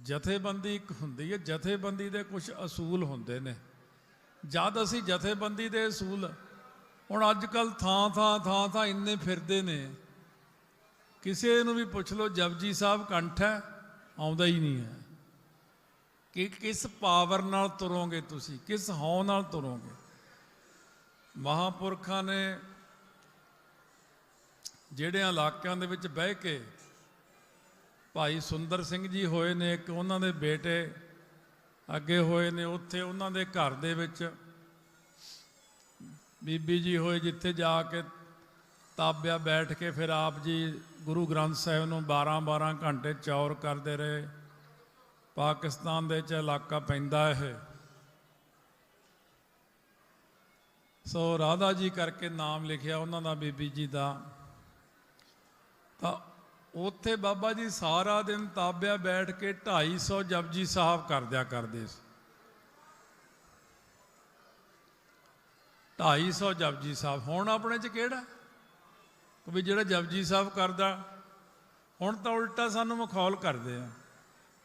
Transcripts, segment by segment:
ਜਥੇਬੰਦੀ ਇੱਕ ਹੁੰਦੀ ਹੈ, ਜਥੇਬੰਦੀ ਦੇ ਕੁਝ ਅਸੂਲ ਹੁੰਦੇ ਨੇ। ਜਦ ਅਸੀਂ ਜਥੇਬੰਦੀ ਦੇ ਅਸੂਲ, ਹੁਣ ਅੱਜ ਕੱਲ੍ਹ ਥਾਂ ਇੰਨੇ ਫਿਰਦੇ ਨੇ, ਕਿਸੇ ਨੂੰ ਵੀ ਪੁੱਛ ਲਓ ਜਪਜੀ ਸਾਹਿਬ ਕੰਠ ਹੈ, ਆਉਂਦਾ ਹੀ ਨਹੀਂ ਹੈ। ਕਿ ਕਿਸ ਪਾਵਰ ਨਾਲ ਤੁਰੋਗੇ ਤੁਸੀਂ, ਕਿਸ ਹੌਂ ਨਾਲ ਤੁਰੋਗੇ। ਮਹਾਂਪੁਰਖਾਂ ਨੇ ਜਿਹੜੇ ਇਲਾਕਿਆਂ ਦੇ ਵਿੱਚ ਬਹਿ ਕੇ, ਭਾਈ ਸੁੰਦਰ ਸਿੰਘ ਜੀ ਹੋਏ ਨੇ ਇੱਕ, ਉਹਨਾਂ ਦੇ ਬੇਟੇ ਅੱਗੇ ਹੋਏ ਨੇ, ਉੱਥੇ ਉਹਨਾਂ ਦੇ ਘਰ ਦੇ ਵਿੱਚ ਬੀਬੀ ਜੀ ਹੋਏ, ਜਿੱਥੇ ਜਾ ਕੇ ਤਾਬਿਆ ਬੈਠ ਕੇ ਫਿਰ ਆਪ ਜੀ ਗੁਰੂ ਗ੍ਰੰਥ ਸਾਹਿਬ ਨੂੰ 12-12 ਘੰਟੇ ਚੌਰ ਕਰਦੇ ਰਹੇ। ਪਾਕਿਸਤਾਨ ਦੇ ਵਿੱਚ ਇਲਾਕਾ ਪੈਂਦਾ ਇਹ, ਸੋ ਰਾਧਾ ਜੀ ਕਰਕੇ ਨਾਮ ਲਿਖਿਆ ਉਹਨਾਂ ਦਾ ਬੀਬੀ ਜੀ ਦਾ। ਤਾਂ ਉੱਥੇ ਬਾਬਾ ਜੀ ਸਾਰਾ ਦਿਨ ਤਾਬਿਆ ਬੈਠ ਕੇ 250 ਜਪਜੀ ਸਾਹਿਬ ਕਰਦਿਆ ਕਰਦੇ ਸੀ। 250 ਜਪਜੀ ਸਾਹਿਬ। ਹੁਣ ਆਪਣੇ 'ਚ ਕਿਹੜਾ ਵੀ ਜਿਹੜਾ ਜਪਜੀ ਸਾਹਿਬ ਕਰਦਾ। ਹੁਣ ਤਾਂ ਉਲਟਾ ਸਾਨੂੰ ਮਖੌਲ ਕਰਦੇ ਆ,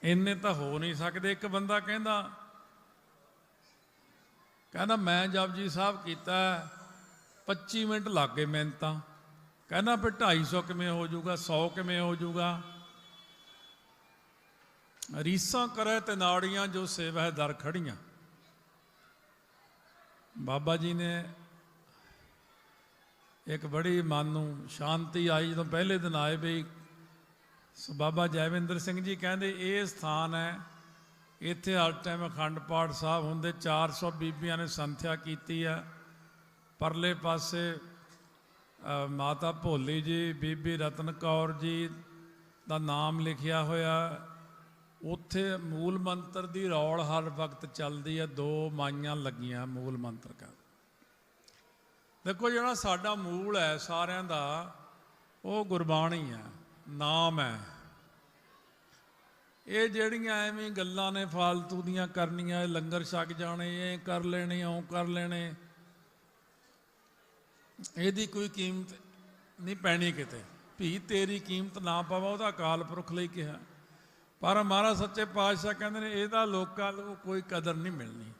ਇੰਨੇ ਤਾਂ ਹੋ ਨਹੀਂ ਸਕਦੇ। ਇੱਕ ਬੰਦਾ ਕਹਿੰਦਾ ਮੈਂ ਜਪਜੀ ਸਾਹਿਬ ਕੀਤਾ 25 ਮਿੰਟ ਲੱਗ ਗਏ ਮੈਨੂੰ ਤਾਂ। ਕਹਿੰਦਾ ਫਿਰ 250 ਕਿਵੇਂ ਹੋ ਜਾਊਗਾ, 100 ਕਿਵੇਂ ਹੋ ਜਾਊਗਾ। ਰੀਸਾਂ ਕਰੇ ਤੇ ਨਾੜੀਆਂ ਜੋ ਸੇਵਾ ਦਰ ਖੜੀਆਂ। ਬਾਬਾ ਜੀ ਨੇ ਇੱਕ ਬੜੀ ਮਨ ਨੂੰ ਸ਼ਾਂਤੀ ਆਈ ਜਦੋਂ ਪਹਿਲੇ ਦਿਨ ਆਏ ਵੀ ਬਾਬਾ ਜੈਵਿੰਦਰ ਸਿੰਘ ਜੀ ਕਹਿੰਦੇ ਇਹ ਸਥਾਨ ਹੈ, ਇੱਥੇ ਹਰ ਟਾਈਮ ਅਖੰਡ ਪਾਠ ਸਾਹਿਬ ਹੁੰਦੇ। 400 ਬੀਬੀਆਂ ਨੇ ਸੰਥਿਆ ਕੀਤੀ ਹੈ। ਪਰਲੇ ਪਾਸੇ ਮਾਤਾ ਭੋਲੀ ਜੀ, ਬੀਬੀ ਰਤਨ ਕੌਰ ਜੀ ਦਾ ਨਾਮ ਲਿਖਿਆ ਹੋਇਆ। ਉੱਥੇ ਮੂਲ ਮੰਤਰ ਦੀ ਰੌਲ ਹਰ ਵਕਤ ਚੱਲਦੀ ਹੈ। 2 ਮਾਈਆਂ ਲੱਗੀਆਂ ਮੂਲ ਮੰਤਰ ਕਰ। ਦੇਖੋ ਜਿਹੜਾ ਸਾਡਾ ਮੂਲ ਹੈ ਸਾਰਿਆਂ ਦਾ, ਉਹ ਗੁਰਬਾਣੀ ਹੈ, ਨਾਮ ਹੈ। ਇਹ ਜਿਹੜੀਆਂ ਐਵੇਂ ਗੱਲਾਂ ਨੇ ਫਾਲਤੂ ਦੀਆਂ ਕਰਨੀਆਂ, ਲੰਗਰ ਛਕ ਜਾਣੇ, ਇਹ ਕਰ ਲੈਣੇ, ਉਹ ਕਰ ਲੈਣੇ, ਇਹਦੀ ਕੋਈ ਕੀਮਤ ਨਹੀਂ ਪੈਣੀ ਕਿਤੇ। ਭੀ ਤੇਰੀ ਕੀਮਤ ਨਾ ਪਾਵਾ, ਉਹਦਾ ਅਕਾਲ ਪੁਰਖ ਲਈ ਕਿਹਾ। ਪਰ ਮਹਾਰਾਜ ਸੱਚੇ ਪਾਤਸ਼ਾਹ ਕਹਿੰਦੇ ਨੇ ਇਹਦਾ ਲੋਕਾਂ ਨੂੰ ਕੋਈ ਕਦਰ ਨਹੀਂ ਮਿਲਣੀ।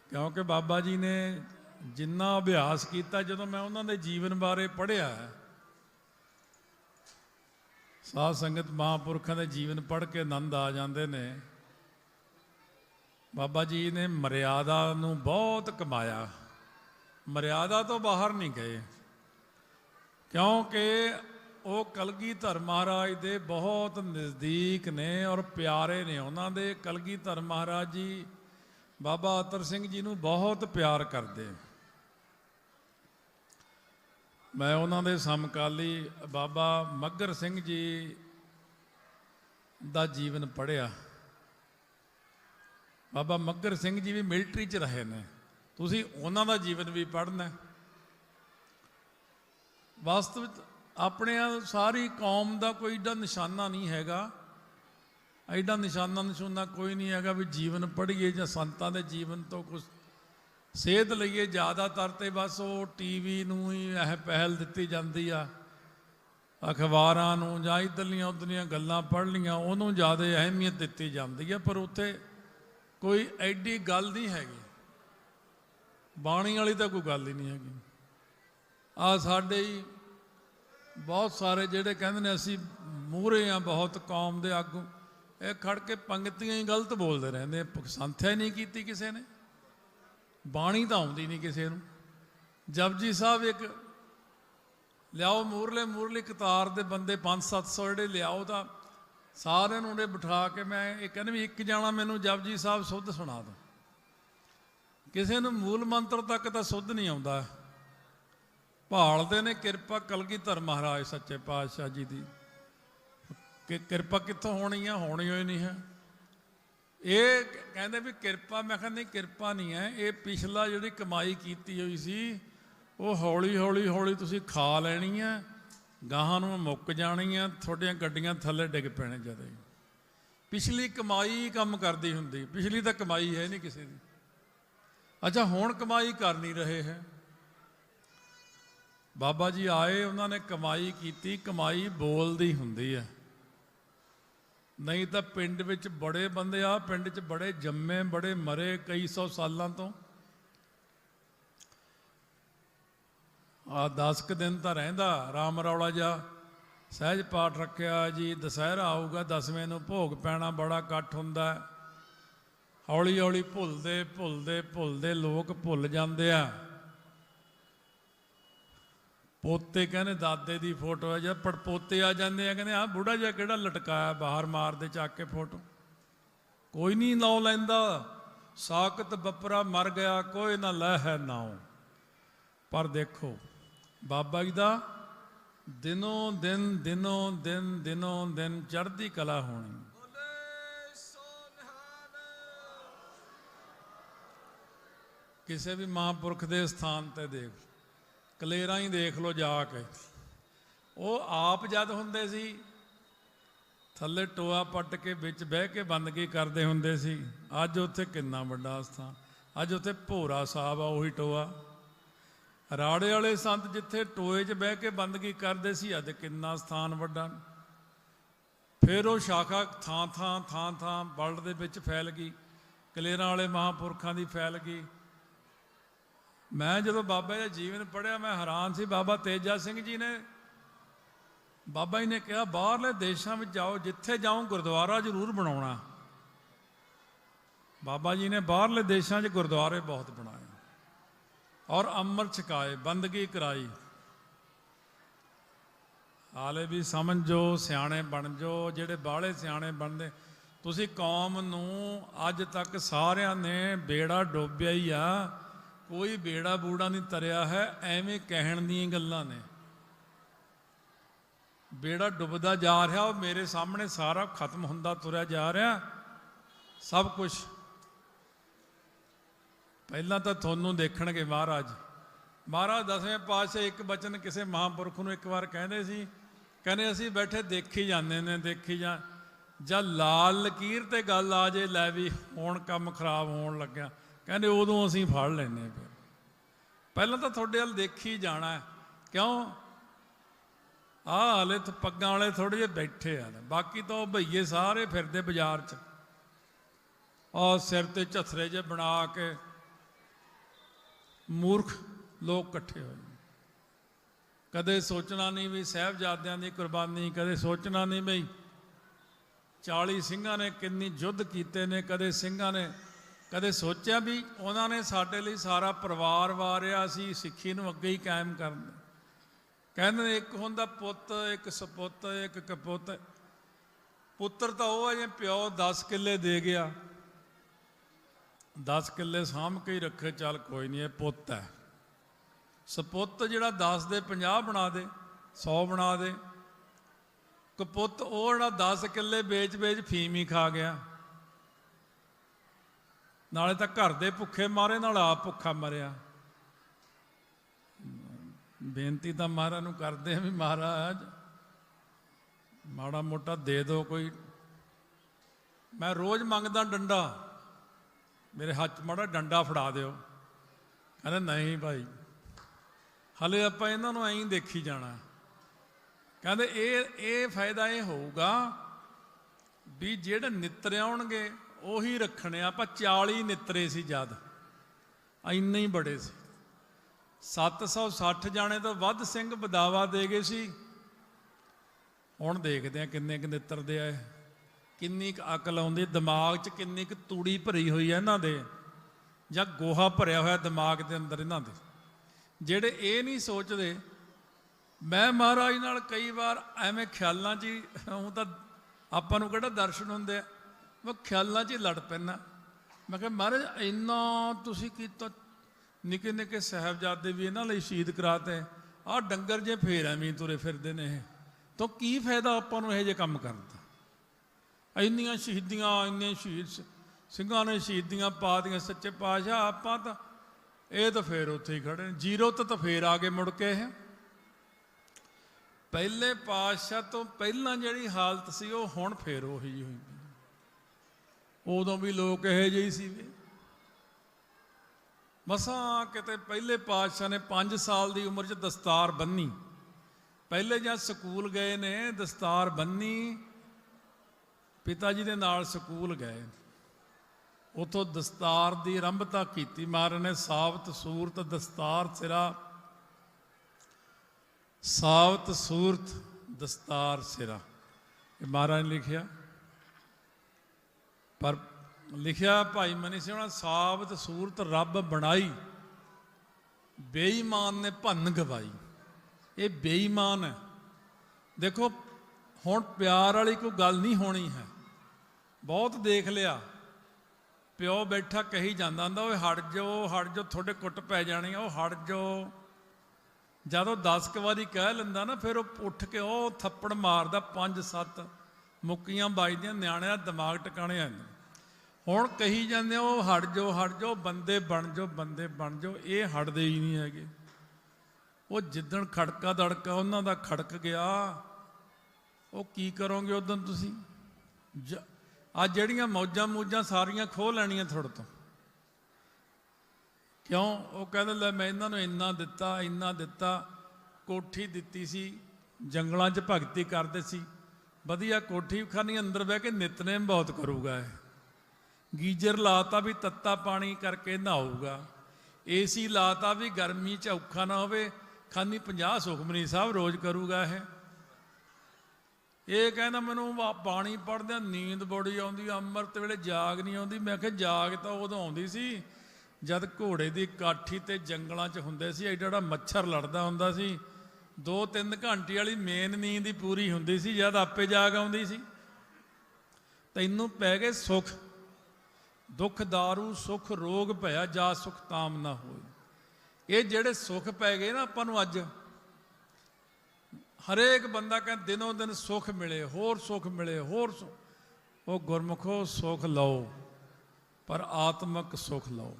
ਕਿਉਂਕਿ ਬਾਬਾ ਜੀ ਨੇ ਜਿੰਨਾ ਅਭਿਆਸ ਕੀਤਾ, ਜਦੋਂ ਮੈਂ ਉਹਨਾਂ ਦੇ ਜੀਵਨ ਬਾਰੇ ਪੜ੍ਹਿਆ, ਸਾਧ ਸੰਗਤ ਮਹਾਂਪੁਰਖਾਂ ਦੇ ਜੀਵਨ ਪੜ੍ਹ ਕੇ ਆਨੰਦ ਆ ਜਾਂਦੇ ਨੇ। ਬਾਬਾ ਜੀ ਨੇ ਮਰਿਆਦਾ ਨੂੰ ਬਹੁਤ ਕਮਾਇਆ, ਮਰਿਆਦਾ ਤੋਂ ਬਾਹਰ ਨਹੀਂ ਗਏ। ਕਿਉਂਕਿ ਉਹ ਕਲਗੀਧਰ ਮਹਾਰਾਜ ਦੇ ਬਹੁਤ ਨਜ਼ਦੀਕ ਨੇ ਔਰ ਪਿਆਰੇ ਨੇ ਉਹਨਾਂ ਦੇ। ਕਲਗੀਧਰ ਮਹਾਰਾਜ ਜੀ ਬਾਬਾ ਅਤਰ ਸਿੰਘ ਜੀ ਨੂੰ ਬਹੁਤ ਪਿਆਰ ਕਰਦੇ। ਮੈਂ ਉਹਨਾਂ ਦੇ ਸਮਕਾਲੀ ਬਾਬਾ ਮੱਘਰ ਸਿੰਘ ਜੀ ਦਾ ਜੀਵਨ ਪੜ੍ਹਿਆ। ਬਾਬਾ ਮੱਘਰ ਸਿੰਘ ਜੀ ਵੀ ਮਿਲਟਰੀ 'ਚ ਰਹੇ ਨੇ, ਤੁਸੀਂ ਉਹਨਾਂ ਦਾ ਜੀਵਨ ਵੀ ਪੜ੍ਹਨਾ। ਵਾਸਤਵ ਆਪਣੇ ਸਾਰੀ ਕੌਮ ਦਾ ਕੋਈ ਏਡਾ ਨਿਸ਼ਾਨਾ ਨਹੀਂ ਹੈਗਾ, ਐਡਾ ਨਿਸ਼ਾਨਾ ਕੋਈ ਨਹੀਂ ਹੈਗਾ ਵੀ ਜੀਵਨ ਪੜ੍ਹੀਏ ਜਾਂ ਸੰਤਾਂ ਦੇ ਜੀਵਨ ਤੋਂ ਕੁਛ ਸੇਧ ਲਈਏ। ਜ਼ਿਆਦਾਤਰ ਤੇ ਬਸ ਉਹ ਟੀਵੀ ਨੂੰ ਹੀ ਇਹ ਪਹਿਲ ਦਿੱਤੀ ਜਾਂਦੀ ਆ, ਅਖਬਾਰਾਂ ਨੂੰ ਜਾਂ ਇੱਧਰਲੀਆਂ ਉੱਧਰਲੀਆਂ ਗੱਲਾਂ ਪੜ੍ਹ ਲੀਆਂ, ਉਹਨੂੰ ਜ਼ਿਆਦਾ ਅਹਿਮੀਅਤ ਦਿੱਤੀ ਜਾਂਦੀ ਹੈ। ਪਰ ਉੱਥੇ ਕੋਈ ਐਡੀ ਗੱਲ ਨਹੀਂ ਹੈਗੀ, ਬਾਣੀ ਵਾਲੀ ਤਾਂ ਕੋਈ ਗੱਲ ਹੀ ਨਹੀਂ ਹੈਗੀ। ਆ ਸਾਡੇ ਹੀ ਬਹੁਤ ਸਾਰੇ ਜਿਹੜੇ ਕਹਿੰਦੇ ਨੇ ਅਸੀਂ ਮੂਹਰੇ ਆ ਬਹੁਤ ਕੌਮ ਦੇ ਆਗੂ, ਇਹ ਖੜ ਕੇ ਪੰਗਤੀਆਂ ਹੀ ਗਲਤ ਬੋਲਦੇ ਰਹਿੰਦੇ। ਸੰਥਿਆ ਹੀ ਨਹੀਂ ਕੀਤੀ ਕਿਸੇ ਨੇ, ਬਾਣੀ ਤਾਂ ਆਉਂਦੀ ਨਹੀਂ ਕਿਸੇ ਨੂੰ। ਜਪਜੀ ਸਾਹਿਬ ਇੱਕ ਲਿਆਓ, ਮੂਰਲੀ ਕਤਾਰ ਦੇ ਬੰਦੇ 500-700 ਜਿਹੜੇ ਲਿਆਓ, ਤਾਂ ਸਾਰਿਆਂ ਨੂੰ ਉਹਨੇ ਬਿਠਾ ਕੇ ਮੈਂ ਇਹ ਕਹਿੰਦੇ ਵੀ ਇੱਕ ਜਾਣਾ ਮੈਨੂੰ ਜਪਜੀ ਸਾਹਿਬ ਸੁੱਧ ਸੁਣਾ ਦੋ। ਕਿਸੇ ਨੂੰ ਮੂਲ ਮੰਤਰ ਤੱਕ ਤਾਂ ਸੁੱਧ ਨਹੀਂ ਆਉਂਦਾ। ਭਾਲਦੇ ਨੇ ਕਿਰਪਾ ਕਲਗੀਧਰ ਮਹਾਰਾਜ ਸੱਚੇ ਪਾਤਸ਼ਾਹ ਜੀ ਦੀ, ਕਿ ਕਿਰਪਾ ਕਿੱਥੋਂ ਹੋਣੀ ਆ, ਹੋਣੀ ਹੋਈ ਨਹੀਂ ਹੈ। ਇਹ ਕਹਿੰਦੇ ਵੀ ਕਿਰਪਾ, ਮੈਂ ਕਿਹਾ ਨਹੀਂ ਕਿਰਪਾ ਨਹੀਂ ਹੈ, ਇਹ ਪਿਛਲਾ ਜਿਹੜੀ ਕਮਾਈ ਕੀਤੀ ਹੋਈ ਸੀ ਉਹ ਹੌਲੀ ਹੌਲੀ ਤੁਸੀਂ ਖਾ ਲੈਣੀ ਹੈ, ਗਾਹਾਂ ਨੂੰ ਮੁੱਕ ਜਾਣੀ ਆ, ਤੁਹਾਡੀਆਂ ਗੱਡੀਆਂ ਥੱਲੇ ਡਿੱਗ ਪੈਣੇ। ਜਦੋਂ ਪਿਛਲੀ ਕਮਾਈ ਕੰਮ ਕਰਦੀ ਹੁੰਦੀ, ਪਿਛਲੀ ਤਾਂ ਕਮਾਈ ਹੈ ਨਹੀਂ ਕਿਸੇ ਦੀ। ਅੱਛਾ ਹੁਣ ਕਮਾਈ ਕਰ ਨਹੀਂ ਰਹੇ ਹੈ। ਬਾਬਾ ਜੀ ਆਏ, ਉਹਨਾਂ ਨੇ ਕਮਾਈ ਕੀਤੀ। ਕਮਾਈ ਬੋਲਦੀ ਹੁੰਦੀ ਹੈ, नहीं तो पिंड विच बड़े बंदे आ पिंड च बड़े जम्मे बड़े मरे कई सौ सालों तो आ 10 क दिन तो रहिंदा राम रौला जा सहज पाठ रखिया जी दशहरा आऊगा 10वें नूं भोग पैना बड़ा इकट्ठ हुंदा हौली हौली भुलदे भुलदे भुलदे लोग भुल जाते आ पोते कहने दादे की फोटो है जब पड़पोते आ जाते हैं कहने आ बूढ़ा जिहा किहड़ा लटकाया बाहर मार दे चाक के फोटो कोई नहीं नाउ लैंदा साकत बपरा मर गया कोई ना लै है नाउ पर देखो बाबा जी का दिनों दिन चढ़ती कला होनी किसी भी महापुरख के स्थान ते देख कलेरा ही देख लो जाके वो आप जद हुंदे सी थल्ले टोआ पट के बिच बह के बंदगी करते हुंदे सी अज उत्थे किन्ना वड्डा स्थान अज उत्थे भोरा साहब आ उही टोआ राड़े वाले संत जिथे टोए च बह के बंदगी करते सी अज किन्ना स्थान वड्डा फिर वो शाखा थां वर्ल्ड दे विच फैल गई कलेरा वाले महापुरखों की फैल गई मैं जो बाबा जी जीवन पढ़िया मैं हैरान सी बाबा तेजा सिंह जी ने बाबा जी ने कहा बाहरले देशों में जाओ जिथे जाओ गुरुद्वारा जरूर बनाना बाबा जी ने बाहरले देशों में गुरुद्वारे बहुत बनाए और अमृत छकाए बंदगी कराई हाले भी समझो सियाणे बन जो जेडे बाहले सियाणे बनते तुसी कौम नूं अज तक सारिਆਂ ने बेड़ा डोबिया ही आ कोई बेड़ा बूड़ा नहीं तरिया है एवें कहण दी गल्लां ने बेड़ा डुबदा जा रहा वो मेरे सामने सारा खत्म हुंदा तुरया जा रहा सब कुछ पहला तो थोनों देखणगे महाराज 10वें पातशाह एक बचन किसी महापुरख नूं एक बार कहंदे सी कहने असीं बैठे देखी जांदे ने देखी जा जब लाल लकीर ते गल आ जे लै भी हुण काम खराब होण लग्या कहते उदों असीं फड़ लैने फिर पहला तो थोड़े वाल देखी जाना है क्यों आ हाले तो पग्गां वाले थोड़े जे बैठे हैं बाकी तो भईए सारे फिरदे बाजार च और सिर ते झथरे जे बना के मूर्ख लोग इकट्ठे होए कदे सोचना नहीं भी साहिबजादियां दी कुर्बानी कदे सोचना नहीं बई 40 ਸਿੰਘਾਂ ने किन्नी युद्ध कीते ने कदे ਸਿੰਘਾਂ ने कदे सोचा भी उन्होंने साडे लई सारा परिवार वारिया असीं सिੱਖੀ ਨੂੰ ਅੱਗੇ ही कायम करना कहते एक हुंदा पुत एक सपुत एक कपुत पुत्र तो वह है जे प्यो 10 किले दे गया 10 किले साਂਭ के ही रखे चल कोई नहीं पुत है सपुत जिहड़ा 10 दे 50 बना दे 100 बना दे कपुत वो जिहड़ा 10 किले बेच फीम ही खा गया नाले तो घर दे भुखे मारे नाल आप भुखा मरिया बेनती तो महाराज नूं करदे भी महाराज माड़ा मोटा दे दो कोई मैं रोज़ मंगदा डंडा मेरे हाथ माड़ा डंडा फड़ा दिओ कहते नहीं भाई हले आपां इन्हां नूं ऐं देखी जाना कहते ये फायदा ये होऊगा भी जिहड़े नित्रे आउणगे ਉਹੀ ਰੱਖਣੇ ਆਪਾਂ 40 ਨਿਤਰੇ ਸੀ ਜਦ ਇੰਨੇ ਹੀ ਬੜੇ ਸੀ 760 ਜਾਣੇ ਤੋਂ ਵੱਧ ਸਿੰਘ ਬਦਾਵਾ ਦੇ ਗਏ ਸੀ ਹੁਣ ਦੇਖਦੇ ਆ ਕਿੰਨੇ ਕੁ ਨਿੱਤਰ ਦੇ ਆਏ ਕਿੰਨੀ ਕੁ ਅਕਲ ਆਉਂਦੀ ਦਿਮਾਗ 'ਚ ਕਿੰਨੀ ਕੁ ਤੂੜੀ ਭਰੀ ਹੋਈ ਹੈ ਇਹਨਾਂ ਦੇ ਜਾਂ ਗੋਹਾ ਭਰਿਆ ਹੋਇਆ ਦਿਮਾਗ ਦੇ ਅੰਦਰ ਇਹਨਾਂ ਦੇ ਜਿਹੜੇ ਇਹ ਨਹੀਂ ਸੋਚਦੇ ਮੈਂ ਮਹਾਰਾਜ ਨਾਲ ਕਈ ਵਾਰ ਐਵੇਂ ਖਿਆਲਾਂ 'ਚ ਹੀ ਉਹ ਤਾਂ ਆਪਾਂ ਨੂੰ ਕਿਹੜਾ ਦਰਸ਼ਨ ਹੁੰਦੇ ਆ मैं ख्यालों च लड़ पैना मैं कहा महाराज इन्ना तुसी कीता निके निके साहबजादे भी इन्हां लई शहीद कराते आ डंगर जे फेर एवें तुरे फिरदे ने तो की फायदा आपां नूं इहो जिहे काम करन दा इन्नियां शहीदियां इन्ने शहीद ਸਿੰਘਾਂ ने शहीदियां पा दियां सच्चे पातशाह आपां तां ਇਹ ਤਾਂ ਫਿਰ ਉੱਥੇ ਹੀ ਖੜੇ ਨੇ ਜ਼ੀਰੋ ਤੋਂ ਤਾਂ ਫੇਰ ਆ ਗਏ ਮੁੜ ਕੇ ਇਹ ਪਹਿਲੇ ਪਾਤਸ਼ਾਹ ਤੋਂ ਪਹਿਲਾਂ ਜਿਹੜੀ ਹਾਲਤ ਸੀ ਉਹ ਹੁਣ ਫੇਰ ਉਹੀ ਹੋਈ ਉਦੋਂ ਵੀ ਲੋਕ ਇਹੋ ਜਿਹੇ ਸੀ ਵੀ ਮਸਾਂ ਕਿਤੇ ਪਹਿਲੇ ਪਾਤਸ਼ਾਹ ਨੇ 5 ਸਾਲ ਦੀ ਉਮਰ 'ਚ ਦਸਤਾਰ ਬੰਨੀ ਪਹਿਲੇ ਜਦ ਸਕੂਲ ਗਏ ਨੇ ਦਸਤਾਰ ਬੰਨੀ ਪਿਤਾ ਜੀ ਦੇ ਨਾਲ ਸਕੂਲ ਗਏ, ਉਥੋਂ ਦਸਤਾਰ ਦੀ ਆਰੰਭਤਾ ਕੀਤੀ। ਮਹਾਰਾਜ ਨੇ ਸਾਬਤ ਸੂਰਤ ਦਸਤਾਰ ਸਿਰਾ, ਸਾਬਤ ਸੂਰਤ ਦਸਤਾਰ ਸਿਰਾ, ਇਹ ਮਹਾਰਾਜ ਨੇ ਲਿਖਿਆ। ਪਰ ਲਿਖਿਆ ਭਾਈ ਮਨੀ ਸਿੰਘ ਨੇ, ਸਾਬਤ ਸੂਰਤ ਰੱਬ ਬਣਾਈ, ਬੇਈਮਾਨ ਨੇ ਭੰਨ ਗਵਾਈ। ਇਹ ਬੇਈਮਾਨ ਹੈ। ਦੇਖੋ ਹੁਣ ਪਿਆਰ ਵਾਲੀ ਕੋਈ ਗੱਲ ਨਹੀਂ ਹੋਣੀ ਹੈ। ਬਹੁਤ ਦੇਖ ਲਿਆ, ਪਿਓ ਬੈਠਾ ਕਹੀ ਜਾਂਦਾ ਹੁੰਦਾ, ਉਹ ਹਟ ਜਾਓ ਹਟ ਜਾਓ, ਤੁਹਾਡੇ ਕੁੱਟ ਪੈ ਜਾਣੀ ਆ, ਉਹ ਹਟ ਜਾਓ। ਜਦੋਂ 10 ਕੁ ਵਾਰੀ ਕਹਿ ਲੈਂਦਾ ਨਾ, ਫਿਰ ਉਹ ਉੱਠ ਕੇ ਉਹ ਥੱਪੜ ਮਾਰਦਾ, 5-7 ਮੁੱਕੀਆਂ ਵੱਜਦੀਆਂ, ਨਿਆਣਿਆਂ ਦਾ ਦਿਮਾਗ ਟਿਕਾਣੇ ਆ ਜਾਂਦਾ। ਹੁਣ ਕਹੀ ਜਾਂਦੇ ਉਹ ਹਟ ਜਾਓ, ਬੰਦੇ ਬਣ ਜਾਓ, ਬੰਦੇ ਬਣ ਜਾਓ, ਇਹ ਹਟਦੇ ਹੀ ਨਹੀਂ ਹੈਗੇ। ਉਹ ਜਿੱਦਣ ਖੜਕਾ ਦੜਕਾ ਉਹਨਾਂ ਦਾ ਖੜਕ ਗਿਆ, ਉਹ ਕੀ ਕਰੋਗੇ ਉਦੋਂ ਤੁਸੀਂ? ਆ ਜਿਹੜੀਆਂ ਮੌਜਾਂ ਮੂਜਾਂ ਸਾਰੀਆਂ ਖੋਹ ਲੈਣੀਆਂ ਤੁਹਾਡੇ ਤੋਂ। ਕਿਉਂ? ਉਹ ਕਹਿੰਦੇ ਲੈ ਮੈਂ ਇਹਨਾਂ ਨੂੰ ਇੰਨਾ ਦਿੱਤਾ, ਇੰਨਾ ਦਿੱਤਾ, ਕੋਠੀ ਦਿੱਤੀ ਸੀ, ਜੰਗਲਾਂ 'ਚ ਭਗਤੀ ਕਰਦੇ ਸੀ, ਵਧੀਆ ਕੋਠੀ ਖਾਨੀ, ਅੰਦਰ ਬਹਿ ਕੇ ਨਿਤਨੇਮ ਬਹੁਤ ਕਰੂਗਾ ਇਹ। ਗੀਜ਼ਰ ਲਾਤਾ ਵੀ ਤੱਤਾ ਪਾਣੀ ਕਰਕੇ ਨਹਾਊਗਾ, ਏਸੀ ਲਾਤਾ ਵੀ ਗਰਮੀ 'ਚ ਔਖਾ ਨਾ ਹੋਵੇ, ਖਾਨੀ 50 ਸੁਖਮਨੀ ਸਾਹਿਬ ਰੋਜ਼ ਕਰੂਗਾ ਇਹ। ਇਹ ਕਹਿੰਦਾ ਮੈਨੂੰ ਬਾਣੀ ਪੜ੍ਹਦਿਆਂ ਨੀਂਦ ਬੜੀ ਆਉਂਦੀ, ਅੰਮ੍ਰਿਤ ਵੇਲੇ ਜਾਗ ਨਹੀਂ ਆਉਂਦੀ। ਮੈਂ ਕਿਹਾ ਜਾਗ ਤਾਂ ਉਦੋਂ ਆਉਂਦੀ ਸੀ ਜਦ ਘੋੜੇ ਦੀ ਕਾਠੀ ਤੇ ਜੰਗਲਾਂ 'ਚ ਹੁੰਦੇ ਸੀ, ਐਡਾ ਜਿਹੜਾ ਮੱਛਰ ਲੜਦਾ ਹੁੰਦਾ ਸੀ। 2-3 ਘੰਟੇ ਵਾਲੀ ਮੇਨ ਨੀਂਦ ਹੀ ਪੂਰੀ ਹੁੰਦੀ ਸੀ, ਜਦ ਆਪੇ ਜਾਗ ਆਉਂਦੀ ਸੀ। ਤੈਨੂੰ ਪੈ ਗਏ ਸੁੱਖ, ਦੁੱਖ ਦਾਰੂ ਸੁੱਖ ਰੋਗ ਭਇਆ, ਜਾ ਸੁਖ ਤਾਮ ਨਾ ਹੋਏ। ਇਹ ਜਿਹੜੇ ਸੁੱਖ ਪੈ ਗਏ ਨਾ ਆਪਾਂ ਨੂੰ ਅੱਜ, ਹਰੇਕ ਬੰਦਾ ਕਹਿੰਦਾ ਦਿਨੋਂ ਦਿਨ ਸੁੱਖ ਮਿਲੇ, ਹੋਰ ਸੁੱਖ ਮਿਲੇ, ਹੋਰ ਉਹ ਗੁਰਮੁਖੋ ਸੁੱਖ ਲਓ, ਪਰ ਆਤਮਿਕ ਸੁੱਖ ਲਓ।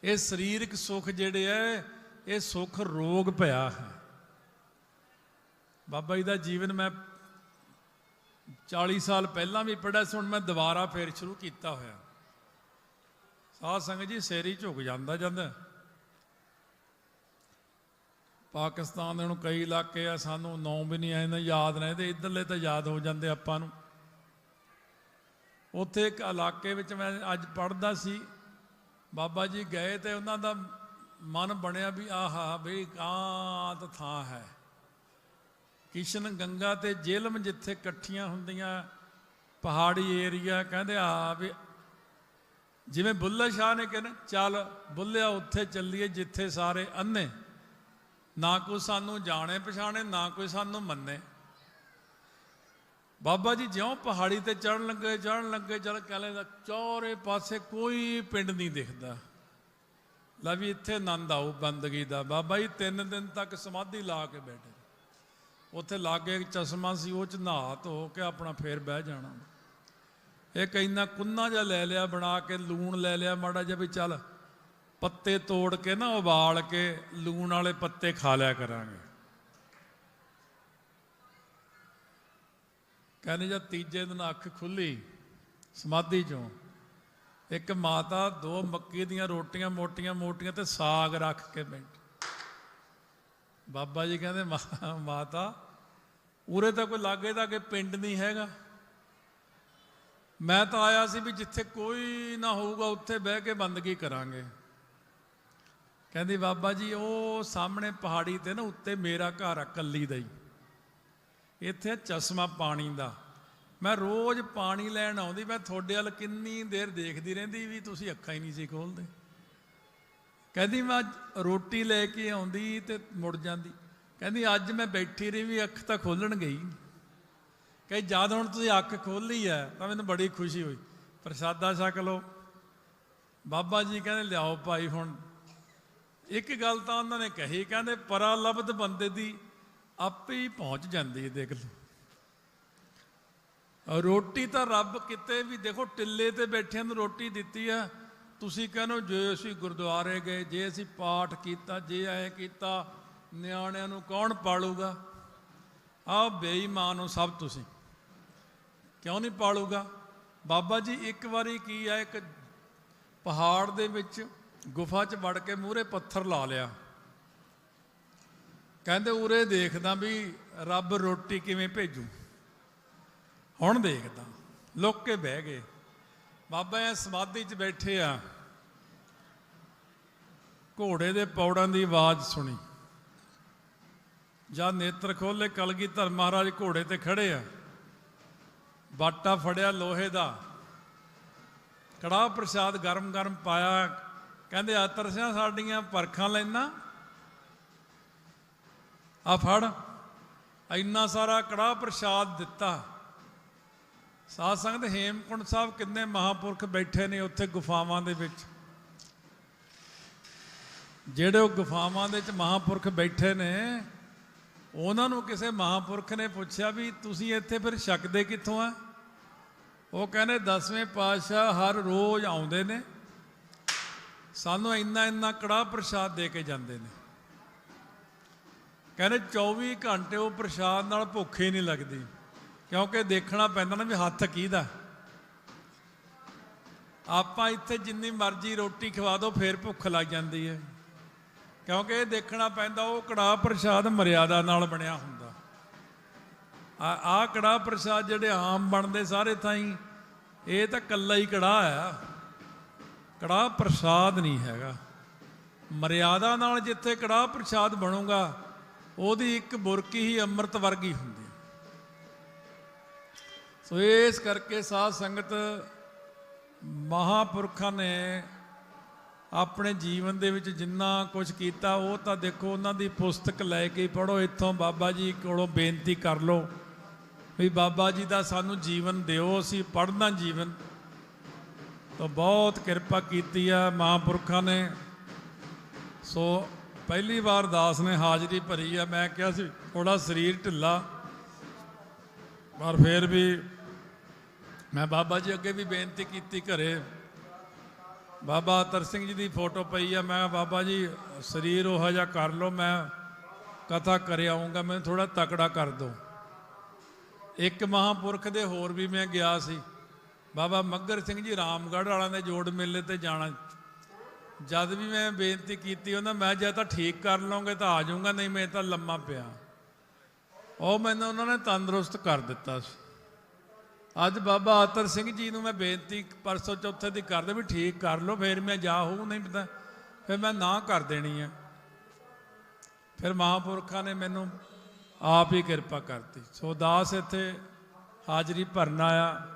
ਇਹ ਸਰੀਰਕ ਸੁੱਖ ਜਿਹੜੇ ਹੈ, ਇਹ ਸੁੱਖ ਰੋਗ ਭਇਆ ਹੈ। ਬਾਬਾ ਜੀ ਦਾ ਜੀਵਨ ਮੈਂ 40 ਸਾਲ ਪਹਿਲਾਂ ਵੀ ਪੜ੍ਹਿਆ ਸੀ, ਹੁਣ ਮੈਂ ਦੁਬਾਰਾ ਫੇਰ ਸ਼ੁਰੂ ਕੀਤਾ ਹੋਇਆ। ਸਾਧ ਸੰਗਤ ਜੀ, ਸੇਰੀ ਝੁਕ ਜਾਂਦਾ ਜਾਂਦਾ। ਪਾਕਿਸਤਾਨ ਦੇ ਹੁਣ ਕਈ ਇਲਾਕੇ ਆ, ਸਾਨੂੰ ਨਾਂ ਵੀ ਨਹੀਂ ਆਏ ਯਾਦ ਨੇ, ਤੇ ਇੱਧਰਲੇ ਤਾਂ ਯਾਦ ਹੋ ਜਾਂਦੇ ਆਪਾਂ ਨੂੰ। ਉੱਥੇ ਇੱਕ ਇਲਾਕੇ ਵਿੱਚ ਮੈਂ ਅੱਜ ਪੜ੍ਹਦਾ ਸੀ, ਬਾਬਾ ਜੀ ਗਏ ਤੇ ਉਹਨਾਂ ਦਾ ਮਨ ਬਣਿਆ ਵੀ ਆਹਾ ਬਈ ਇਕਾਂਤ ਥਾਂ ਹੈ। ਕਿਸ਼ਨ ਗੰਗਾ ਤੇ ਜੇਲਮ ਜਿੱਥੇ ਇਕੱਠੀਆਂ ਹੁੰਦੀਆਂ, ਪਹਾੜੀ ਏਰੀਆ, ਕਹਿੰਦੇ ਆ ਵੀ ਜਿਵੇਂ ਬੁੱਲੇ ਸ਼ਾਹ ਨੇ ਕਹਿੰਦੇ ਚੱਲ ਬੁੱਲਿਆ ਉੱਥੇ ਚੱਲੀਏ ਜਿੱਥੇ ਸਾਰੇ ਅੰਨੇ, ਨਾ ਕੋਈ ਸਾਨੂੰ ਜਾਣੇ ਪਛਾਣੇ, ਨਾ ਕੋਈ ਸਾਨੂੰ ਮੰਨੇ। ਬਾਬਾ ਜੀ ਜਿਉਂ ਪਹਾੜੀ ਤੇ ਚੜ੍ਹਨ ਲੱਗੇ ਚੱਲ ਕਹਿੰਦੇ ਦਾ ਚੌਰੇ ਪਾਸੇ ਕੋਈ ਪਿੰਡ ਨਹੀਂ ਦਿਖਦਾ। ਲੈ ਵੀ ਇੱਥੇ ਆਨੰਦ ਆਊ ਬੰਦਗੀ ਦਾ। ਬਾਬਾ ਜੀ 3 ਦਿਨ ਤੱਕ ਸਮਾਧੀ ਲਾ ਕੇ ਬੈਠੇ। ਉੱਥੇ ਲਾਗੇ ਇੱਕ ਚਸ਼ਮਾ ਸੀ, ਉਹ 'ਚ ਨਹਾ ਧੋ ਕੇ ਆਪਣਾ ਫੇਰ ਬਹਿ ਜਾਣਾ। ਇੱਕ ਇੰਨਾ ਕੁੰਨਾ ਜਿਹਾ ਲੈ ਲਿਆ ਬਣਾ ਕੇ, ਲੂਣ ਲੈ ਲਿਆ ਮਾੜਾ ਜਿਹਾ ਵੀ ਚੱਲ ਪੱਤੇ ਤੋੜ ਕੇ ਨਾ ਉਬਾਲ ਕੇ ਲੂਣ ਵਾਲੇ ਪੱਤੇ ਖਾ ਲਿਆ ਕਰਾਂਗੇ। ਕਹਿੰਦੇ ਜਦ ਤੀਜੇ ਦਿਨ ਅੱਖ ਖੁੱਲੀ ਸਮਾਧੀ 'ਚੋਂ, ਇੱਕ ਮਾਤਾ 2 ਮੱਕੀ ਦੀਆਂ ਰੋਟੀਆਂ ਮੋਟੀਆਂ ਮੋਟੀਆਂ ਤੇ ਸਾਗ ਰੱਖ ਕੇ ਬੈਠੀ। ਬਾਬਾ ਜੀ ਕਹਿੰਦੇ ਮਾਤਾ ਉਰੇ ਤਾਂ ਕੋਈ ਲਾਗੇ ਦਾ ਕਿ ਪਿੰਡ ਨਹੀਂ ਹੈਗਾ, ਮੈਂ ਤਾਂ ਆਇਆ ਸੀ ਵੀ ਜਿੱਥੇ ਕੋਈ ਨਾ ਹੋਊਗਾ ਉੱਥੇ ਬਹਿ ਕੇ ਬੰਦਗੀ ਕਰਾਂਗੇ। ਕਹਿੰਦੀ ਬਾਬਾ ਜੀ ਉਹ ਸਾਹਮਣੇ ਪਹਾੜੀ ਤੇ ਨਾ ਉੱਤੇ ਮੇਰਾ ਘਰ ਆ ਕੱਲੀ ਦਾ ਹੀ, ਇੱਥੇ ਚਸ਼ਮਾ ਪਾਣੀ ਦਾ, ਮੈਂ ਰੋਜ਼ ਪਾਣੀ ਲੈਣ ਆਉਂਦੀ, ਮੈਂ ਤੁਹਾਡੇ ਵੱਲ ਕਿੰਨੀ ਦੇਰ ਦੇਖਦੀ ਰਹਿੰਦੀ ਵੀ ਤੁਸੀਂ ਅੱਖਾਂ ਹੀ ਨਹੀਂ ਸੀ ਖੋਲ੍ਹਦੇ। ਕਹਿੰਦੀ ਮੈਂ ਰੋਟੀ ਲੈ ਕੇ ਆਉਂਦੀ ਤੇ ਮੁੜ ਜਾਂਦੀ। ਕਹਿੰਦੀ ਅੱਜ ਮੈਂ ਬੈਠੀ ਰਹੀ ਵੀ ਅੱਖ ਤਾਂ ਖੋਲ੍ਹਣ ਗਈ। ਕਹੇ ਜਦ ਹੁਣ ਤੁਸੀਂ ਅੱਖ ਖੋਲ੍ਹੀ ਹੈ ਤਾਂ ਮੈਨੂੰ ਬੜੀ ਖੁਸ਼ੀ ਹੋਈ, ਪ੍ਰਸ਼ਾਦਾ ਛਕ ਲਓ। ਬਾਬਾ ਜੀ ਕਹਿੰਦੇ ਲਿਆਓ ਭਾਈ। ਹੁਣ ਇੱਕ ਗੱਲ ਤਾਂ ਉਹਨਾਂ ਨੇ ਕਹੀ, ਕਹਿੰਦੇ ਪਰਾਲਬਧ ਬੰਦੇ ਦੀ ਆਪੇ ਹੀ ਪਹੁੰਚ ਜਾਂਦੀ ਹੈ। ਦੇਖ ਲਓ ਰੋਟੀ ਤਾਂ ਰੱਬ ਕਿਤੇ ਵੀ, ਦੇਖੋ ਟਿੱਲੇ ਤੇ ਬੈਠਿਆਂ ਨੂੰ ਰੋਟੀ ਦਿੱਤੀ ਆ। ਤੁਸੀਂ ਕਹਿੰਦੇ ਜੇ ਅਸੀਂ ਗੁਰਦੁਆਰੇ ਗਏ, ਜੇ ਅਸੀਂ ਪਾਠ ਕੀਤਾ, ਜੇ ਐਂ ਕੀਤਾ, ਨਿਆਣਿਆਂ ਨੂੰ ਕੌਣ ਪਾਲੂਗਾ? ਆਹ ਬੇਈਮਾਨ ਹੋ ਸਭ ਤੁਸੀਂ, ਕਿਉਂ ਨਹੀਂ ਪਾਲੂਗਾ? ਬਾਬਾ ਜੀ ਇੱਕ ਵਾਰੀ ਕੀ ਆ, ਇੱਕ ਪਹਾੜ ਦੇ ਵਿੱਚ ਗੁਫਾ 'ਚ ਵੜ ਕੇ ਮੂਹਰੇ ਪੱਥਰ ਲਾ ਲਿਆ। ਕਹਿੰਦੇ ਉਰੇ ਦੇਖਦਾ ਵੀ ਰੱਬ ਰੋਟੀ ਕਿਵੇਂ ਭੇਜੂ, ਹੁਣ ਦੇਖਦਾ। ਲੁੱਕ ਕੇ ਬਹਿ ਗਏ। ਬਾਬਾ ਇਹ ਸਮਾਧੀ 'ਚ ਬੈਠੇ ਆ, ਘੋੜੇ ਦੇ ਪੌੜਾਂ ਦੀ ਆਵਾਜ਼ ਸੁਣੀ। ਜਦ ਨੇਤਰ ਖੋਲ੍ਹੇ, ਕਲਗੀਧਰ ਮਹਾਰਾਜ ਘੋੜੇ ਤੇ ਖੜੇ ਆ, ਬਾਟਾ ਫੜਿਆ ਲੋਹੇ ਦਾ, ਕੜਾਹ ਪ੍ਰਸ਼ਾਦ ਗਰਮ ਗਰਮ ਪਾਇਆ। ਕਹਿੰਦੇ ਆਤਰ ਸਿਆਂ ਸਾਡੀਆਂ ਪਰਖਾਂ ਲੈਣਾ, ਆ ਫੜ। ਇੰਨਾ ਸਾਰਾ ਕੜਾਹ ਪ੍ਰਸ਼ਾਦ ਦਿੱਤਾ। ਸਾਧ ਸੰਗਤ, ਹੇਮਕੁੰਟ ਸਾਹਿਬ ਕਿੰਨੇ ਮਹਾਂਪੁਰਖ ਬੈਠੇ ਨੇ ਉੱਥੇ ਗੁਫਾਵਾਂ ਦੇ ਵਿੱਚ। ਜਿਹੜੇ ਉਹ ਗੁਫਾਵਾਂ ਦੇ ਵਿੱਚ ਮਹਾਂਪੁਰਖ ਬੈਠੇ ਨੇ, ਉਹਨਾਂ ਨੂੰ ਕਿਸੇ ਮਹਾਂਪੁਰਖ ਨੇ ਪੁੱਛਿਆ ਵੀ ਤੁਸੀਂ ਇੱਥੇ ਫਿਰ ਛਕਦੇ ਕਿੱਥੋਂ ਆ? ਉਹ ਕਹਿੰਦੇ 10ਵੇਂ ਪਾਤਸ਼ਾਹ ਹਰ ਰੋਜ਼ ਆਉਂਦੇ ਨੇ, ਸਾਨੂੰ ਇੰਨਾ ਇੰਨਾ ਕੜਾਹ ਪ੍ਰਸ਼ਾਦ ਦੇ ਕੇ ਜਾਂਦੇ ਨੇ। ਕਹਿੰਦੇ 24 ਘੰਟੇ ਉਹ ਪ੍ਰਸ਼ਾਦ ਨਾਲ ਭੁੱਖ ਹੀ ਨਹੀਂ ਲੱਗਦੀ, ਕਿਉਂਕਿ ਦੇਖਣਾ ਪੈਂਦਾ ਨਾ ਵੀ ਹੱਥ ਕਿਹਦਾ। ਆਪਾਂ ਇੱਥੇ ਜਿੰਨੀ ਮਰਜ਼ੀ ਰੋਟੀ ਖਵਾ ਦਿਓ ਫੇਰ ਭੁੱਖ ਲੱਗ ਜਾਂਦੀ ਹੈ, ਕਿਉਂਕਿ ਇਹ ਦੇਖਣਾ ਪੈਂਦਾ ਉਹ ਕੜਾਹ ਪ੍ਰਸ਼ਾਦ ਮਰਿਆਦਾ ਨਾਲ ਬਣਿਆ ਹੁੰਦਾ। ਆਹ ਕੜਾਹ ਪ੍ਰਸ਼ਾਦ ਜਿਹੜੇ ਆਮ ਬਣਦੇ ਸਾਰੇ ਥਾਈਂ, ਇਹ ਤਾਂ ਕੱਲਾ ਹੀ ਕੜਾਹ ਆ, ਕੜਾਹ ਪ੍ਰਸ਼ਾਦ ਨਹੀਂ ਹੈਗਾ। ਮਰਿਆਦਾ ਨਾਲ ਜਿੱਥੇ ਕੜਾਹ ਪ੍ਰਸ਼ਾਦ ਬਣੂਗਾ, ਉਹਦੀ ਇੱਕ ਬੁਰਕੀ ਹੀ ਅੰਮ੍ਰਿਤ ਵਰਗੀ ਹੁੰਦੀ। ਸੋ ਇਸ ਕਰਕੇ ਸਾਧ ਸੰਗਤ, ਮਹਾਂਪੁਰਖਾਂ ਨੇ ਆਪਣੇ ਜੀਵਨ ਦੇ ਵਿੱਚ ਜਿੰਨਾ ਕੁਝ ਕੀਤਾ, ਉਹ ਤਾਂ ਦੇਖੋ ਉਹਨਾਂ ਦੀ ਪੁਸਤਕ ਲੈ ਕੇ ਪੜ੍ਹੋ। ਇੱਥੋਂ ਬਾਬਾ ਜੀ ਕੋਲੋਂ ਬੇਨਤੀ ਕਰ ਲਓ ਵੀ ਬਾਬਾ ਜੀ ਦਾ ਸਾਨੂੰ ਜੀਵਨ ਦਿਓ, ਅਸੀਂ ਪੜ੍ਹਨਾ ਜੀਵਨ। ਤਾਂ ਬਹੁਤ ਕਿਰਪਾ ਕੀਤੀ ਆ ਮਹਾਂਪੁਰਖਾਂ ਨੇ। ਸੋ ਪਹਿਲੀ ਵਾਰ ਦਾਸ ਨੇ ਹਾਜ਼ਰੀ ਭਰੀ ਆ। ਮੈਂ ਕਿਹਾ ਸੀ ਥੋੜਾ ਸਰੀਰ ਢਿੱਲਾ, ਪਰ ਫਿਰ ਵੀ ਮੈਂ ਬਾਬਾ ਜੀ ਅੱਗੇ ਵੀ ਬੇਨਤੀ ਕੀਤੀ ਘਰੇ। ਬਾਬਾ ਅਤਰ ਸਿੰਘ ਜੀ ਦੀ ਫੋਟੋ ਪਈ ਆ। ਮੈਂ ਬਾਬਾ ਜੀ ਸਰੀਰ ਉਹੋ ਜਿਹਾ ਕਰ ਲਓ, ਮੈਂ ਕਥਾ ਕਰ ਆਊਂਗਾ, ਮੈਨੂੰ ਥੋੜਾ ਤਕੜਾ ਕਰ ਦਿਓ। ਇੱਕ ਮਹਾਂਪੁਰਖ ਦੇ ਹੋਰ ਵੀ ਮੈਂ ਗਿਆ ਸੀ, ਬਾਬਾ ਮੱਘਰ ਸਿੰਘ ਜੀ ਰਾਮਗੜ੍ਹ ਵਾਲਿਆਂ ਦੇ ਜੋੜ ਮੇਲੇ ਤੇ ਜਾਣਾ। ਜਦ ਵੀ ਮੈਂ ਬੇਨਤੀ ਕੀਤੀ ਉਹਨਾਂ, ਮੈਂ ਜੇ ਤਾਂ ਠੀਕ ਕਰ ਲਓਗੇ ਤਾਂ ਆ ਜਾਊਂਗਾ, ਨਹੀਂ ਮੈਂ ਤਾਂ ਲੰਮਾ ਪਿਆ। ਉਹ ਮੈਨੂੰ ਉਹਨਾਂ ਨੇ ਤੰਦਰੁਸਤ ਕਰ ਦਿੱਤਾ ਸੀ। ਅੱਜ ਬਾਬਾ ਅਤਰ ਸਿੰਘ ਜੀ ਨੂੰ ਮੈਂ ਬੇਨਤੀ ਪਰਸੋਂ ਚੌਥੇ ਦੀ ਕਰਦੇ ਵੀ ਠੀਕ ਕਰ ਲਓ, ਫਿਰ ਮੈਂ ਜਾ ਹੋਊ, ਨਹੀਂ ਪਤਾ ਫਿਰ ਮੈਂ ਨਾ ਕਰ ਦੇਣੀ ਹੈ। ਫਿਰ ਮਹਾਂਪੁਰਖਾਂ ਨੇ ਮੈਨੂੰ ਆਪ ਹੀ ਕਿਰਪਾ ਕਰਤੀ। ਸੋ ਦਾਸ ਇੱਥੇ ਹਾਜ਼ਰੀ ਭਰਨ ਆਇਆ,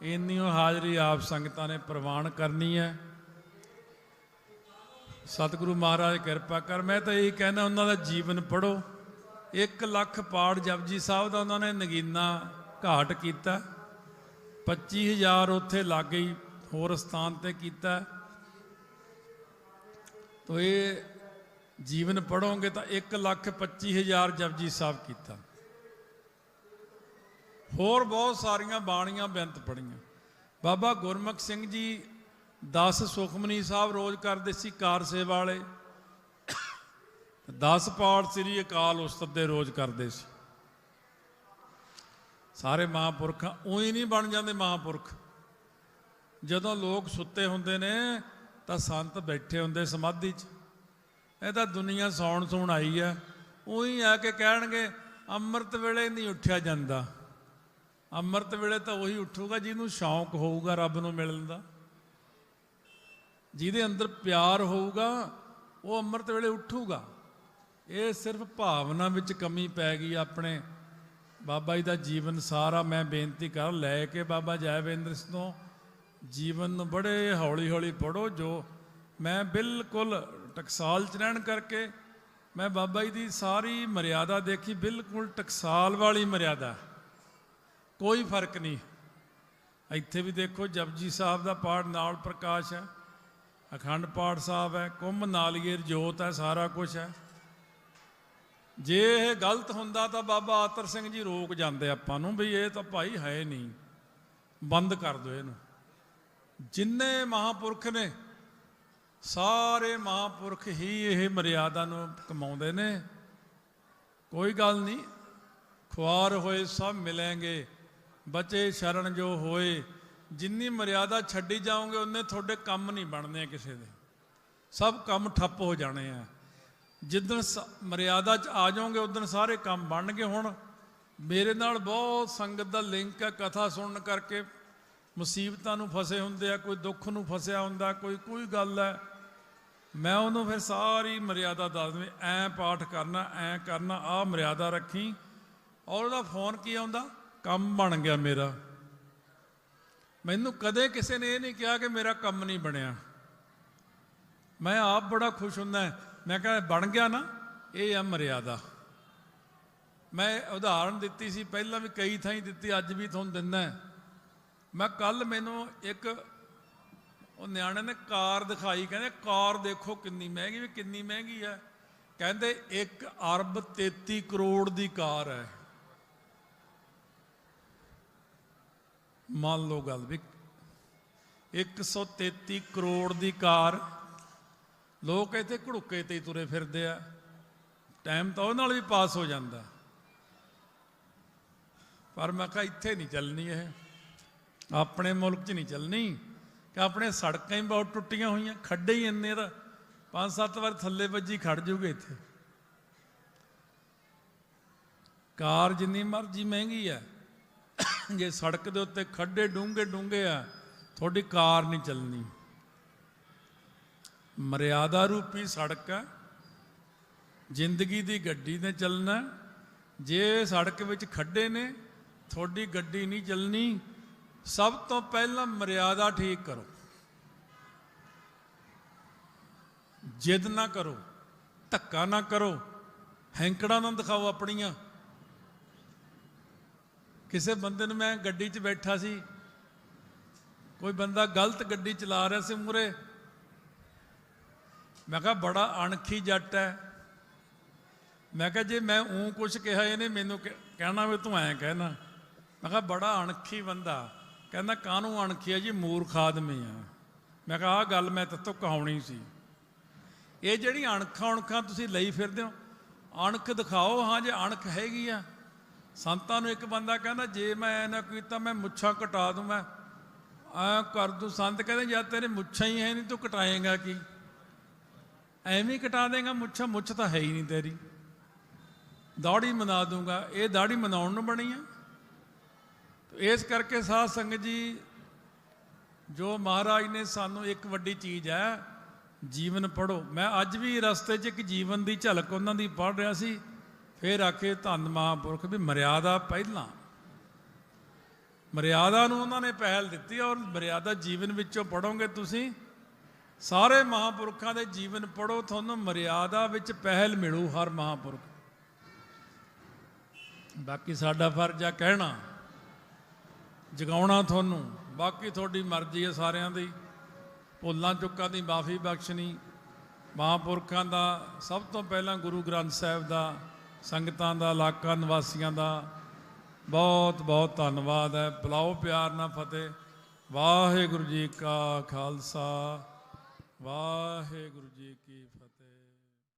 ਇੰਨੀ ਉਹ ਹਾਜ਼ਰੀ ਆਪ ਸੰਗਤਾਂ ਨੇ ਪ੍ਰਵਾਨ ਕਰਨੀ ਹੈ। ਸਤਿਗੁਰੂ ਮਹਾਰਾਜ ਕਿਰਪਾ ਕਰ। ਮੈਂ ਤਾਂ ਇਹੀ ਕਹਿਣਾ, ਉਹਨਾਂ ਦਾ ਜੀਵਨ ਪੜ੍ਹੋ। 1 ਲੱਖ ਪਾਠ ਜਪਜੀ ਸਾਹਿਬ ਦਾ ਉਹਨਾਂ ਨੇ ਨਗੀਨਾ ਘਾਟ ਕੀਤਾ, 25,000 ਉੱਥੇ ਲੱਗ ਗਈ ਹੋਰ ਸਥਾਨ ਤੇ ਕੀਤਾ। ਤੋ ਇਹ ਜੀਵਨ ਪੜ੍ਹੋਗੇ ਤਾਂ 1,25,000 ਜਪਜੀ ਸਾਹਿਬ ਕੀਤਾ। ਹੋਰ ਬਹੁਤ ਸਾਰੀਆਂ ਬਾਣੀਆਂ ਬੇਅੰਤ ਪੜ੍ਹੀਆਂ। ਬਾਬਾ ਗੁਰਮੁਖ ਸਿੰਘ ਜੀ 10 ਸੁਖਮਨੀ ਸਾਹਿਬ ਰੋਜ਼ ਕਰਦੇ ਸੀ, ਕਾਰ ਸੇਵਾ ਵਾਲੇ। 10 ਪਾਠ ਸ੍ਰੀ ਅਕਾਲ ਉਸਤਤ ਦੇ ਰੋਜ਼ ਕਰਦੇ ਸੀ। ਸਾਰੇ ਮਹਾਂਪੁਰਖਾਂ ਉਹੀ ਨਹੀਂ ਬਣ ਜਾਂਦੇ ਮਹਾਂਪੁਰਖ। ਜਦੋਂ ਲੋਕ ਸੁੱਤੇ ਹੁੰਦੇ ਨੇ ਤਾਂ ਸੰਤ ਬੈਠੇ ਹੁੰਦੇ ਸਮਾਧੀ 'ਚ। ਇਹ ਤਾਂ ਦੁਨੀਆ ਸੌਣ ਸੌਣ ਆਈ ਆ, ਉਹੀ ਆ ਕੇ ਕਹਿਣਗੇ ਅੰਮ੍ਰਿਤ ਵੇਲੇ ਨਹੀਂ ਉੱਠਿਆ ਜਾਂਦਾ। ਅੰਮ੍ਰਿਤ ਵੇਲੇ ਤਾਂ ਉਹੀ ਉੱਠੂਗਾ ਜਿਹਨੂੰ ਸ਼ੌਂਕ ਹੋਊਗਾ ਰੱਬ ਨੂੰ ਮਿਲਣ ਦਾ, ਜਿਹਦੇ ਅੰਦਰ ਪਿਆਰ ਹੋਊਗਾ, ਉਹ ਅੰਮ੍ਰਿਤ ਵੇਲੇ ਉੱਠੂਗਾ। ਇਹ ਸਿਰਫ ਭਾਵਨਾ ਵਿੱਚ ਕਮੀ ਪੈ ਗਈ ਆਪਣੇ। ਬਾਬਾ ਜੀ ਦਾ ਜੀਵਨ ਸਾਰਾ ਮੈਂ ਬੇਨਤੀ ਕਰ ਲੈ ਕੇ ਬਾਬਾ ਜੈਵਿੰਦਰ ਸਿੰਘ ਤੋਂ ਜੀਵਨ ਨੂੰ ਬੜੇ ਹੌਲੀ ਹੌਲੀ ਪੜ੍ਹੋ। ਜੋ ਮੈਂ ਬਿਲਕੁਲ ਟਕਸਾਲ 'ਚ ਰਹਿਣ ਕਰਕੇ ਮੈਂ ਬਾਬਾ ਜੀ ਦੀ ਸਾਰੀ ਮਰਿਆਦਾ ਦੇਖੀ, ਬਿਲਕੁਲ ਟਕਸਾਲ ਵਾਲੀ ਮਰਿਆਦਾ, ਕੋਈ ਫਰਕ ਨਹੀਂ। ਇੱਥੇ ਵੀ ਦੇਖੋ ਜਪਜੀ ਸਾਹਿਬ ਦਾ ਪਾਠ ਨਾਲ ਪ੍ਰਕਾਸ਼ ਹੈ, ਅਖੰਡ ਪਾਠ ਸਾਹਿਬ ਹੈ, ਕੁੰਭ ਨਾਲੀਏ ਜੋਤ ਹੈ, ਸਾਰਾ ਕੁਛ ਹੈ। ਜੇ ਇਹ ਗਲਤ ਹੁੰਦਾ ਤਾਂ ਬਾਬਾ ਅਤਰ ਸਿੰਘ ਜੀ ਰੋਕ ਜਾਂਦੇ ਆਪਾਂ ਨੂੰ ਵੀ ਇਹ ਤਾਂ ਭਾਈ ਹੈ ਨਹੀਂ, ਬੰਦ ਕਰ ਦਿਓ ਇਹਨੂੰ। ਜਿੰਨੇ ਮਹਾਂਪੁਰਖ ਨੇ ਸਾਰੇ ਮਹਾਂਪੁਰਖ ਹੀ ਇਹ ਮਰਿਆਦਾ ਨੂੰ ਕਮਾਉਂਦੇ ਨੇ। ਕੋਈ ਗੱਲ ਨਹੀਂ, ਖੁਆਰ ਹੋਏ ਸਭ ਮਿਲेंगे, ਬਚੇ ਸ਼ਰਨ ਜੋ ਹੋਏ। ਜਿੰਨੀ ਮਰਿਆਦਾ ਛੱਡੀ ਜਾਓਗੇ ਉਹਨੇ ਤੁਹਾਡੇ ਕੰਮ ਨਹੀਂ ਬਣਨੇ, ਕਿਸੇ ਦੇ ਸਭ ਕੰਮ ਠੱਪ ਹੋ ਜਾਣੇ ਆ। ਜਿੱਦਣ ਮਰਿਆਦਾ 'ਚ ਆ ਜਾਓਗੇ ਉਦੋਂ ਸਾਰੇ ਕੰਮ ਬਣਨਗੇ। ਹੁਣ ਮੇਰੇ ਨਾਲ ਬਹੁਤ ਸੰਗਤ ਦਾ ਲਿੰਕ ਹੈ, ਕਥਾ ਸੁਣਨ ਕਰਕੇ ਮੁਸੀਬਤਾਂ ਨੂੰ ਫਸੇ ਹੁੰਦੇ ਆ, ਕੋਈ ਦੁੱਖ ਨੂੰ ਫਸਿਆ ਹੁੰਦਾ, ਕੋਈ ਗੱਲ ਹੈ, ਮੈਂ ਉਹਨੂੰ ਫਿਰ ਸਾਰੀ ਮਰਿਆਦਾ ਦੱਸ ਦਵੇਂ, ਐਂ ਪਾਠ ਕਰਨਾ, ਐਂ ਕਰਨਾ, ਆਹ ਮਰਿਆਦਾ ਰੱਖੀ। ਔਰ ਉਹਦਾ ਫੋਨ ਕੀ ਆਉਂਦਾ, ਕੰਮ ਬਣ ਗਿਆ ਮੇਰਾ। ਮੈਨੂੰ ਕਦੇ ਕਿਸੇ ਨੇ ਇਹ ਨਹੀਂ ਕਿਹਾ ਕਿ ਮੇਰਾ ਕੰਮ ਨਹੀਂ ਬਣਿਆ। ਮੈਂ ਆਪ ਬੜਾ ਖੁਸ਼ ਹੁੰਦਾ। ਮੈਂ ਕਿਹਾ ਬਣ ਗਿਆ ਨਾ, ਇਹ ਆ ਮਰਿਆਦਾ। ਮੈਂ ਉਦਾਹਰਨ ਦਿੱਤੀ ਸੀ ਪਹਿਲਾਂ ਵੀ, ਕਈ ਥਾਈਂ ਦਿੱਤੀ, ਅੱਜ ਵੀ ਤੁਹਾਨੂੰ ਦਿੰਦਾ। ਮੈਂ ਕੱਲ ਮੈਨੂੰ ਇੱਕ ਉਹ ਨਿਆਣੇ ਨੇ ਕਾਰ ਦਿਖਾਈ, ਕਹਿੰਦੇ ਕਾਰ ਦੇਖੋ ਕਿੰਨੀ ਮਹਿੰਗੀ। ਵੀ ਕਿੰਨੀ ਮਹਿੰਗੀ ਹੈ? ਕਹਿੰਦੇ 1 ਅਰਬ 33 ਕਰੋੜ ਦੀ ਕਾਰ ਹੈ। ਮੰਨ ਲਓ ਗੱਲ, ਵੀ 133 ਕਰੋੜ ਦੀ ਕਾਰ। ਲੋਕ ਇੱਥੇ ਘੜੁੱਕੇ ਤੇ ਹੀ ਤੁਰੇ ਫਿਰਦੇ ਆ, ਟਾਈਮ ਤਾਂ ਉਹ ਨਾਲ ਵੀ ਪਾਸ ਹੋ ਜਾਂਦਾ। ਪਰ ਮੈਂ ਕਿਹਾ ਇੱਥੇ ਨਹੀਂ ਚੱਲਣੀ, ਇਹ ਆਪਣੇ ਮੁਲਕ 'ਚ ਨਹੀਂ ਚੱਲਣੀ। ਕਿ ਆਪਣੇ ਸੜਕਾਂ ਹੀ ਬਹੁਤ ਟੁੱਟੀਆਂ ਹੋਈਆਂ, ਖੱਡੇ ਹੀ ਇੰਨੇ ਦਾ 5-7 ਵਾਰ ਥੱਲੇ ਵੱਜੀ ਖੜ ਜੂਗੇ ਇੱਥੇ। ਕਾਰ ਜਿੰਨੀ ਮਰਜ਼ੀ ਮਹਿੰਗੀ ਹੈ, ਜੇ ਸੜਕ ਦੇ ਉੱਤੇ ਖੱਡੇ ਡੂੰਘੇ ਆ, ਤੁਹਾਡੀ ਕਾਰ ਨਹੀਂ ਚੱਲਣੀ। ਮਰਿਆਦਾ ਰੂਪੀ ਸੜਕ ਹੈ, ਜ਼ਿੰਦਗੀ ਦੀ ਗੱਡੀ ਨੇ ਚੱਲਣਾ। ਜੇ ਸੜਕ ਵਿੱਚ ਖੱਡੇ ਨੇ, ਤੁਹਾਡੀ ਗੱਡੀ ਨਹੀਂ ਚੱਲਣੀ। ਸਭ ਤੋਂ ਪਹਿਲਾਂ ਮਰਿਆਦਾ ਠੀਕ ਕਰੋ, ਜਿੱਦ ਨਾ ਕਰੋ, ਧੱਕਾ ਨਾ ਕਰੋ, ਹੈਂਕੜਾਂ ਨਾ ਦਿਖਾਓ ਆਪਣੀਆਂ। ਕਿਸੇ ਬੰਦੇ ਨੂੰ, ਮੈਂ ਗੱਡੀ 'ਚ ਬੈਠਾ ਸੀ, ਕੋਈ ਬੰਦਾ ਗਲਤ ਗੱਡੀ ਚਲਾ ਰਿਹਾ ਸੀ ਮੂਹਰੇ। ਮੈਂ ਕਿਹਾ ਬੜਾ ਅਣਖੀ ਜੱਟ ਹੈ। ਮੈਂ ਕਿਹਾ ਜੇ ਮੈਂ ਕੁਛ ਕਿਹਾ, ਇਹਨੇ ਮੈਨੂੰ ਕਹਿਣਾ ਵੀ ਤੂੰ ਐਂ ਕਹਿਣਾ। ਮੈਂ ਕਿਹਾ ਬੜਾ ਅਣਖੀ ਬੰਦਾ। ਕਹਿੰਦਾ ਕਾਹਨੂੰ ਅਣਖੀ ਹੈ ਜੀ, ਮੂਰਖ ਆਦਮੀ ਆ। ਮੈਂ ਕਿਹਾ ਆਹ ਗੱਲ ਮੈਂ ਤੇਤੋਂ ਕਹਾਉਣੀ ਸੀ। ਇਹ ਜਿਹੜੀ ਅਣਖਾਂ ਤੁਸੀਂ ਲਈ ਫਿਰਦੇ ਹੋ, ਅਣਖ ਦਿਖਾਓ। ਹਾਂ, ਜੇ ਅਣਖ ਹੈਗੀ ਆ। ਸੰਤਾਂ ਨੂੰ ਇੱਕ ਬੰਦਾ ਕਹਿੰਦਾ ਜੇ ਮੈਂ ਐ ਨਾ ਕੀਤਾ, ਮੈਂ ਮੁੱਛਾਂ ਕਟਾ ਦੂੰ, ਮੈਂ ਐਂ ਕਰ ਦੂੰ। ਸੰਤ ਕਹਿੰਦੇ ਜਦ ਤੇਰੇ ਮੁੱਛਾਂ ਹੀ ਹੈ ਨਹੀਂ, ਤੂੰ ਕਟਾਏਂਗਾ ਕੀ? ਐਵੇਂ ਹੀ ਕਟਾ ਦੇਗਾ ਮੁੱਛਾਂ? ਮੁੱਛ ਤਾਂ ਹੈ ਹੀ ਨਹੀਂ ਤੇਰੀ। ਦਾੜੀ ਮਨਾ ਦੂੰਗਾ। ਇਹ ਦਾੜੀ ਮਨਾਉਣ ਨੂੰ ਬਣੀ ਆ? ਇਸ ਕਰਕੇ ਸਾਧ ਸੰਗਤ ਜੀ, ਜੋ ਮਹਾਰਾਜ ਨੇ ਸਾਨੂੰ ਇੱਕ ਵੱਡੀ ਚੀਜ਼ ਹੈ, ਜੀਵਨ ਪੜ੍ਹੋ। ਮੈਂ ਅੱਜ ਵੀ ਰਸਤੇ 'ਚ ਇੱਕ ਜੀਵਨ ਦੀ ਝਲਕ ਉਹਨਾਂ ਦੀ ਪੜ੍ਹ ਰਿਹਾ ਸੀ। ਫਿਰ ਆਖੇ ਧੰਨ ਮਹਾਂਪੁਰਖ, ਵੀ ਮਰਿਆਦਾ ਪਹਿਲਾਂ। ਮਰਿਆਦਾ ਨੂੰ ਉਹਨਾਂ ਨੇ ਪਹਿਲ ਦਿੱਤੀ। ਔਰ ਮਰਿਆਦਾ ਜੀਵਨ ਵਿੱਚੋਂ ਪੜ੍ਹੋਗੇ ਤੁਸੀਂ, ਸਾਰੇ ਮਹਾਂਪੁਰਖਾਂ ਦੇ ਜੀਵਨ ਪੜ੍ਹੋ, ਤੁਹਾਨੂੰ ਮਰਿਆਦਾ ਵਿੱਚ ਪਹਿਲ ਮਿਲੂ ਹਰ ਮਹਾਂਪੁਰਖ। ਬਾਕੀ ਸਾਡਾ ਫਰਜ਼ ਆ ਕਹਿਣਾ, ਜਗਾਉਣਾ ਤੁਹਾਨੂੰ। ਬਾਕੀ ਤੁਹਾਡੀ ਮਰਜ਼ੀ ਹੈ ਸਾਰਿਆਂ ਦੀ। ਭੁੱਲਾਂ ਚੁੱਕਾਂ ਦੀ ਮਾਫੀ ਬਖਸ਼ਣੀ। ਮਹਾਂਪੁਰਖਾਂ ਦਾ ਸਭ ਤੋਂ ਪਹਿਲਾਂ ਗੁਰੂ ਗ੍ਰੰਥ ਸਾਹਿਬ ਦਾ, ਸੰਗਤਾਂ ਦਾ, ਇਲਾਕਾ ਨਿਵਾਸੀਆਂ ਦਾ ਬਹੁਤ ਬਹੁਤ ਧੰਨਵਾਦ ਹੈ। ਬੁਲਾਓ ਪਿਆਰ ਨਾਲ ਫਤਿਹ। ਵਾਹਿਗੁਰੂ ਜੀ ਕਾ ਖਾਲਸਾ, ਵਾਹਿਗੁਰੂ ਜੀ ਕੀ ਫਤਿਹ।